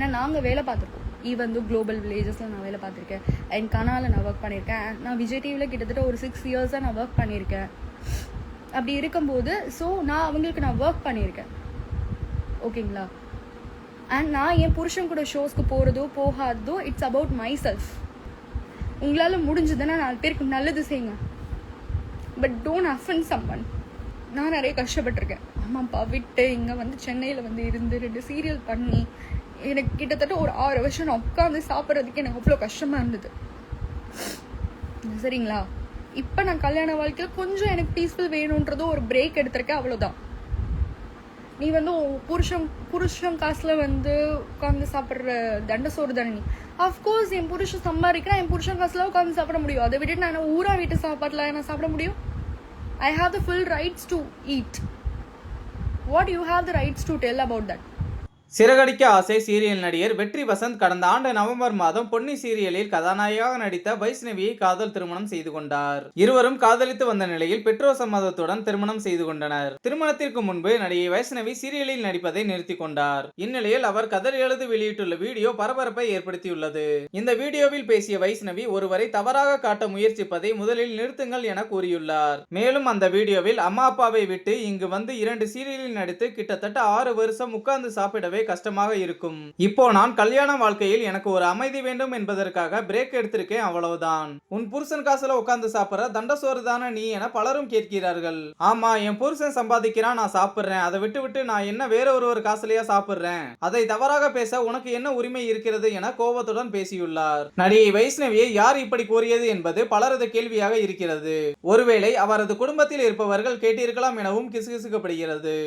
ஏன்னா நாங்கள் வேலை பார்த்துருக்கோம். ஈவன் குளோபல் வில்லேஜஸில் நான் வேலை பார்த்துருக்கேன். என் கனாலில் நான் ஒர்க் பண்ணியிருக்கேன். நான் விஜய் டிவியில் கிட்டத்தட்ட ஒரு 6 இயர்ஸாக நான் ஒர்க் பண்ணியிருக்கேன். அப்படி இருக்கும்போது ஸோ நான் அவங்களுக்கு நான் ஒர்க் பண்ணியிருக்கேன். ஓகேங்களா? அண்ட் நான் என் புருஷன் கூட ஷோஸ்க்கு போகிறதோ போகாததோ இட்ஸ் அபவுட் மை செல்ஃப். உங்களால் முடிஞ்சதுன்னா 4 பேருக்கு நல்லது செய்யுங்க. But don't offend someone. நான் நிறைய கஷ்டப்பட்டிருக்கேன். அம்மா அப்பா விட்டு இங்கே வந்து சென்னையில் வந்து இருந்து 2 சீரியல் பண்ணி எனக்கு கிட்டத்தட்ட ஒரு 6 வருஷம் நான் உட்காந்து சாப்பிட்றதுக்கு எனக்கு அவ்வளோ கஷ்டமாக இருந்தது. சரிங்களா? இப்போ நான் கல்யாண வாழ்க்கையில் கொஞ்சம் எனக்கு பீஸ்ஃபுல் வேணுன்றதோ ஒரு பிரேக் எடுத்திருக்கேன், அவ்வளோதான். நீ வந்து புருஷன் காசுல வந்து உட்காந்து சாப்பிட்ற தண்ட சோறு தானே நீ. அஃப்கோர்ஸ் என் புருஷன் சம்பாதிக்கிறேன், என் புருஷன் காசுல உட்காந்து சாப்பிட முடியும். அதை விட்டுட்டு நான் ஊரா வீட்டு சாப்பாட்டில் நான் சாப்பிட முடியும்? I have the full rights to eat. What you have the rights to tell about that? Siragadikka ஆசை சீரியல் நடிகர் வெற்றி வசந்த் கடந்த ஆண்டு நவம்பர் மாதம் பொன்னி சீரியலில் கதாநாயகியாக நடித்த வைஷ்ணவியை காதல் திருமணம் செய்து கொண்டார். இருவரும் காதலித்து வந்த நிலையில் பெற்றோர் சம்மதத்துடன் திருமணம் செய்து கொண்டனர். திருமணத்திற்கு முன்பு நடிகை வைஷ்ணவி சீரியலில் நடிப்பதை நிறுத்தி கொண்டார். இந்நிலையில் அவர் கதறி எழுது வெளியிட்டுள்ள வீடியோ பரபரப்பை ஏற்படுத்தியுள்ளது. இந்த வீடியோவில் பேசிய வைஷ்ணவி ஒருவரை தவறாக காட்ட முயற்சிப்பதை முதலில் நிறுத்துங்கள் என கூறியுள்ளார். மேலும் அந்த வீடியோவில் அம்மா அப்பாவை விட்டு இங்கு வந்து 2 சீரியலில் நடித்து கிட்டத்தட்ட 6 வருஷம் உட்கார்ந்து சாப்பிடவே கஷ்டமாக இருக்கும். இப்போ நான் கல்யாண வாழ்க்கையில் எனக்கு ஒரு அமைதி வேண்டும் என்பதற்காக பிரேக் எடுத்திருக்கேன், அவ்வளவுதான். உன் புருஷன் காசுல உட்கார்ந்து சாப்பிடுற தண்டசோறு தானே நீ என பலரும் கேட்கிறார்கள். ஆமா, என் புருஷன் சம்பாதிக்கிறான், நான் சாப்பிடுறேன். அதை விட்டு நான் என்ன வேற ஒரு காசுலயா சாப்பிடுறேன்? அதை தவறாக பேச உனக்கு என்ன உரிமை இருக்கிறது என கோபத்துடன் பேசியுள்ளார். நடிகை வைஷ்ணவியை யார் இப்படி கூறியது என்பது பலரது கேள்வியாக இருக்கிறது. ஒருவேளை அவரது குடும்பத்தில் இருப்பவர்கள் கேட்டிருக்கலாம் எனவும் கிசுகிசுக்கப்படுகிறது.